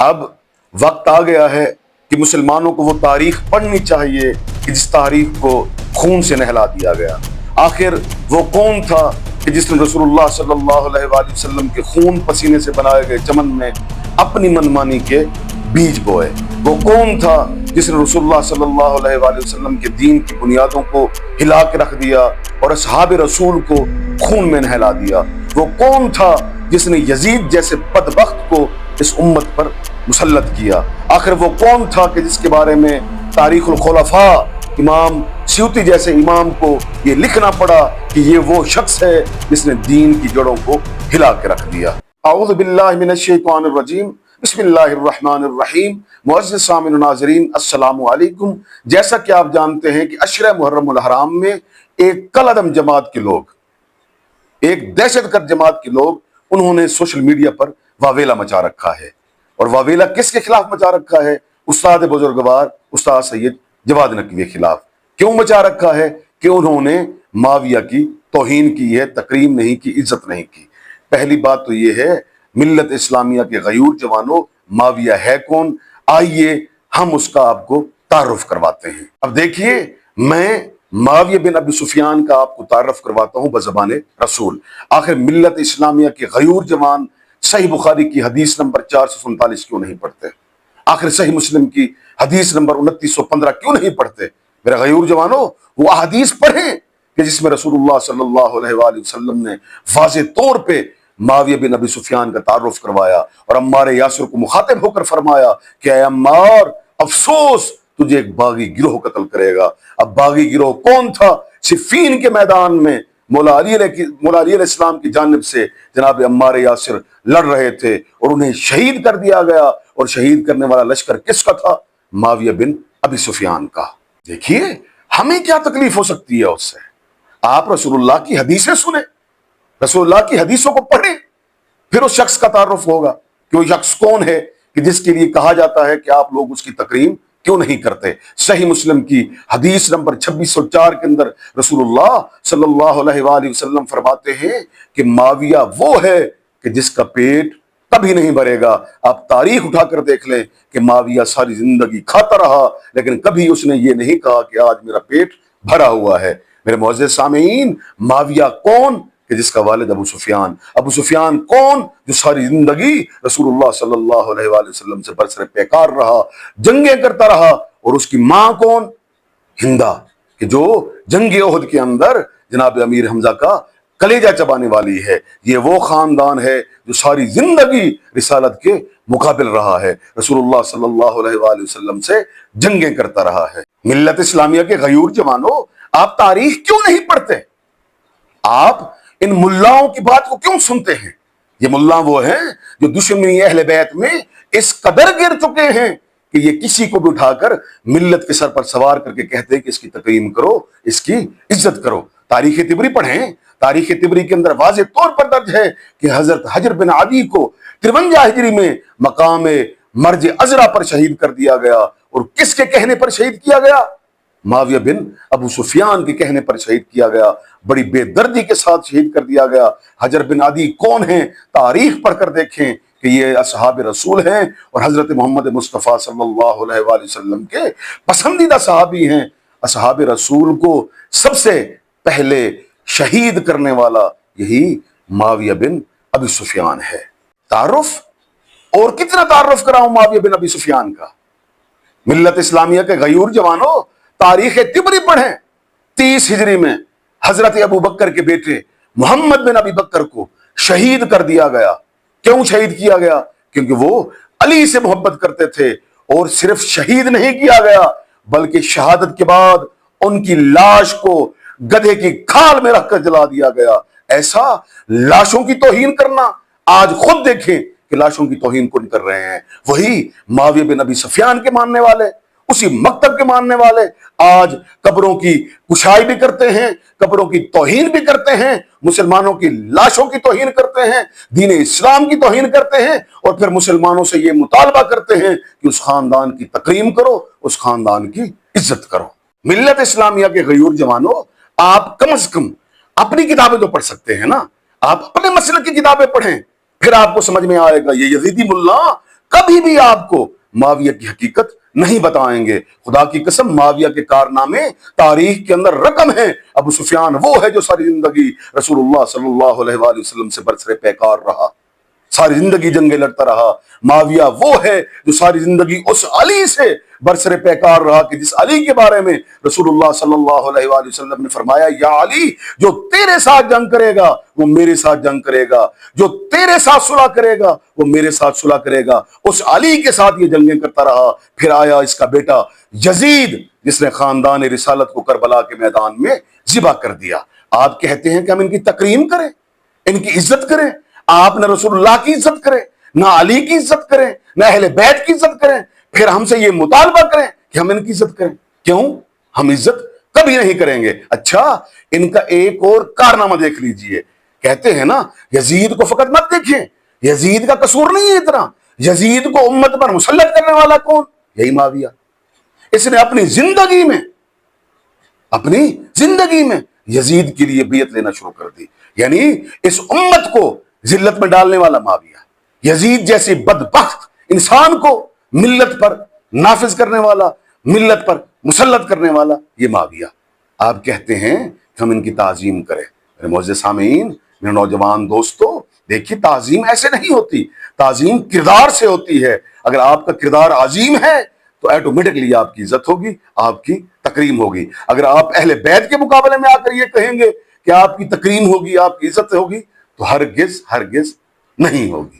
اب وقت آ گیا ہے کہ مسلمانوں کو وہ تاریخ پڑھنی چاہیے کہ جس تاریخ کو خون سے نہلا دیا گیا۔ آخر وہ کون تھا کہ جس نے رسول اللہ صلی اللہ علیہ وآلہ وسلم کے خون پسینے سے بنائے گئے چمن میں اپنی منمانی کے بیج بوئے؟ وہ کون تھا جس نے رسول اللہ صلی اللہ علیہ وآلہ وسلم کے دین کی بنیادوں کو ہلا کے رکھ دیا اور اصحاب رسول کو خون میں نہلا دیا؟ وہ کون تھا جس نے یزید جیسے بدبخت کو اس امت پر مسلط کیا؟ آخر وہ کون تھا کہ جس کے بارے میں تاریخ الخلفاء امام سیوطی جیسے امام کو یہ لکھنا پڑا کہ یہ وہ شخص ہے جس نے دین کی جڑوں کو ہلا کے رکھ دیا؟ اعوذ باللہ من الشیطان الرجیم، بسم اللہ الرحمن الرحیم۔ معزز سامعین و ناظرین، السلام علیکم۔ جیسا کہ آپ جانتے ہیں کہ عشرہ محرم الحرام میں ایک کل عدم جماعت کے لوگ، ایک دہشت گرد جماعت کے لوگ، انہوں نے سوشل میڈیا پر واویلا مچا رکھا ہے۔ اور واویلا کس کے خلاف مچا رکھا ہے؟ استاد بزرگوار استاد سید جواد نقوی کے خلاف۔ کیوں مچا رکھا ہے؟ کہ انہوں نے معاویہ کی توہین کی ہے، تکریم نہیں کی، عزت نہیں کی۔ پہلی بات تو یہ ہے، ملت اسلامیہ کے غیور جوانوں، معاویہ ہے کون؟ آئیے ہم اس کا آپ کو تعارف کرواتے ہیں۔ اب دیکھیے، میں معاویہ بن ابی سفیان کا آپ کو تعارف کرواتا ہوں بزبان رسول۔ آخر ملت اسلامیہ کے غیور جوان صحیح بخاری کی حدیث نمبر 447 کیوں نہیں پڑھتے؟ آخر صحیح مسلم کی حدیث نمبر 2915 کیوں نہیں پڑھتے؟ میرے غیور جوانوں، وہ حدیث پڑھیں کہ جس میں رسول اللہ صلی اللہ علیہ وآلہ وسلم نے واضح طور پہ معاویہ بن ابی سفیان کا تعارف کروایا اور عمار یاسر کو مخاطب ہو کر فرمایا کہ اے عمار، افسوس، تجھے ایک باغی گروہ قتل کرے گا۔ اب باغی گروہ کون تھا؟ صفین کے میدان میں مولا علی علیہ السلام کی جانب سے جناب عمار یاسر لڑ رہے تھے اور انہیں شہید کر دیا گیا، اور شہید کرنے والا لشکر کس کا تھا؟ معاویہ بن ابی سفیان کا۔ دیکھیے، ہمیں کیا تکلیف ہو سکتی ہے اس سے؟ آپ رسول اللہ کی حدیثیں سنیں، رسول اللہ کی حدیثوں کو پڑھیں، پھر اس شخص کا تعارف ہوگا کہ وہ شخص کون ہے کہ جس کے لیے کہا جاتا ہے کہ آپ لوگ اس کی تکریم کیوں نہیں کرتے۔ صحیح مسلم کی حدیث نمبر 2604 کے اندر رسول اللہ صلی اللہ علیہ وآلہ وسلم فرماتے ہیں کہ معاویہ وہ ہے کہ جس کا پیٹ کبھی نہیں بھرے گا۔ آپ تاریخ اٹھا کر دیکھ لیں کہ معاویہ ساری زندگی کھاتا رہا، لیکن کبھی اس نے یہ نہیں کہا کہ آج میرا پیٹ بھرا ہوا ہے۔ میرے معزز سامعین، معاویہ کون کہ جس کا والد ابو سفیان؟ ابو سفیان کون جو ساری زندگی رسول اللہ صلی اللہ علیہ وآلہ وسلم سے برسر پیکار رہا، جنگیں کرتا رہا؟ اور اس کی ماں کون؟ ہندہ، کہ جو جنگ احد کے اندر جناب امیر حمزہ کا کلیجہ چبانے والی ہے۔ یہ وہ خاندان ہے جو ساری زندگی رسالت کے مقابل رہا ہے، رسول اللہ صلی اللہ علیہ وآلہ وسلم سے جنگیں کرتا رہا ہے۔ ملت اسلامیہ کے غیور جوانوں، آپ تاریخ کیوں نہیں پڑھتے؟ آپ ان ملاؤں کی بات کو کیوں سنتے ہیں؟ یہ ملا وہ ہیں جو دشمنی اہل بیت میں اس قدر گر چکے ہیں کہ یہ کسی کو بھی اٹھا کر ملت کے سر پر سوار کر کے کہتے ہیں کہ اس کی تکریم کرو، اس کی عزت کرو۔ تاریخ طبری پڑھیں، تاریخ طبری کے اندر واضح طور پر درج ہے کہ حضرت حجر بن عدی کو 53 ہجری میں مقام مرج عذرا پر شہید کر دیا گیا، اور کس کے کہنے پر شہید کیا گیا؟ معاویہ بن ابو سفیان کے کہنے پر شہید کیا گیا، بڑی بے دردی کے ساتھ شہید کر دیا گیا۔ حجر بن عدی کون ہیں؟ تاریخ پڑھ کر دیکھیں کہ یہ اصحاب رسول ہیں اور حضرت محمد مصطفیٰ صلی اللہ علیہ وآلہ وسلم کے پسندیدہ صحابی ہیں۔ اصحاب رسول کو سب سے پہلے شہید کرنے والا یہی معاویہ بن ابی سفیان ہے۔ تعارف، اور کتنا تعارف کراؤں معاویہ بن ابی سفیان کا؟ ملت اسلامیہ کے غیور جوانوں، تاریخ طبری پڑھیں۔ 30 ہجری میں حضرت ابو بکر کے بیٹے محمد بن ابی بکر کو شہید کر دیا گیا۔ کیوں شہید کیا گیا؟ کیونکہ وہ علی سے محبت کرتے تھے، اور صرف شہید نہیں کیا گیا بلکہ شہادت کے بعد ان کی لاش کو گدھے کی کھال میں رکھ کر جلا دیا گیا۔ ایسا لاشوں کی توہین کرنا، آج خود دیکھیں کہ لاشوں کی توہین کون کر رہے ہیں؟ وہی معاویہ بن ابی سفیان کے ماننے والے، اسی مکتب کے ماننے والے آج قبروں کی کشائی بھی کرتے ہیں، قبروں کی توہین بھی کرتے ہیں، مسلمانوں کی لاشوں کی توہین کرتے ہیں، دین اسلام کی توہین کرتے ہیں، اور پھر مسلمانوں سے یہ مطالبہ کرتے ہیں کہ اس خاندان کی تکریم کرو، اس خاندان کی عزت کرو۔ ملت اسلامیہ کے غیور جوانوں، آپ کم از کم اپنی کتابیں تو پڑھ سکتے ہیں نا؟ آپ اپنے مسلک کی کتابیں پڑھیں، پھر آپ کو سمجھ میں آئے گا یہ یزیدی ملا کبھی بھی آپ کو معاویہ کی حقیقت نہیں بتائیں گے. خدا کی قسم معاویہ کے کارنامے تاریخ کے اندر رقم ہیں. ابو سفیان وہ ہے جو ساری زندگی رسول اللہ صلی اللہ علیہ وآلہ وسلم سے برسر پیکار رہا, ساری زندگی جنگیں لڑتا رہا. معاویہ وہ ہے جو ساری زندگی اس علی سے برسر پیکار رہا کہ جس علی کے بارے میں رسول اللہ صلی اللہ علیہ وآلہ وسلم نے فرمایا, یا علی, جو تیرے ساتھ جنگ کرے گا وہ میرے ساتھ جنگ کرے گا, جو تیرے ساتھ صلح کرے گا وہ میرے ساتھ صلح کرے گا. اس علی کے ساتھ یہ جنگیں کرتا رہا. پھر آیا اس کا بیٹا یزید جس نے خاندان رسالت کو کربلا کے میدان میں ذبح کر دیا. آپ کہتے ہیں کہ ہم ان کی تکریم کریں, ان کی عزت کریں. آپ نہ رسول اللہ کی عزت کریں, نہ علی کی عزت کریں, نہ اہل بیت کی عزت کریں, پھر ہم سے یہ مطالبہ کریں کہ ہم ان کی عزت کریں. کیوں؟ ہم عزت کبھی نہیں کریں گے. اچھا, ان کا ایک اور کارنامہ دیکھ لیجئے. کہتے ہیں نا یزید کو فقط مت دیکھیں, یزید کا قصور نہیں ہے اتنا. یزید کو امت پر مسلط کرنے والا کون؟ یہی معاویہ. اس نے اپنی زندگی میں یزید کے لیے بیعت لینا شروع کر دی. یعنی اس امت کو ذلت میں ڈالنے والا معاویہ, یزید جیسی بدبخت انسان کو ملت پر نافذ کرنے والا, ملت پر مسلط کرنے والا یہ معاویہ. آپ کہتے ہیں کہ ہم ان کی تعظیم کریں. میرے معزز سامعین, میرے نوجوان دوستو, دیکھیے تعظیم ایسے نہیں ہوتی, تعظیم کردار سے ہوتی ہے. اگر آپ کا کردار عظیم ہے تو ایٹومیٹکلی آپ کی عزت ہوگی, آپ کی تکریم ہوگی. اگر آپ اہل بیت کے مقابلے میں آ کر یہ کہیں گے کہ آپ کی تکریم ہوگی, آپ کی عزت ہوگی, تو ہرگز نہیں ہوگی.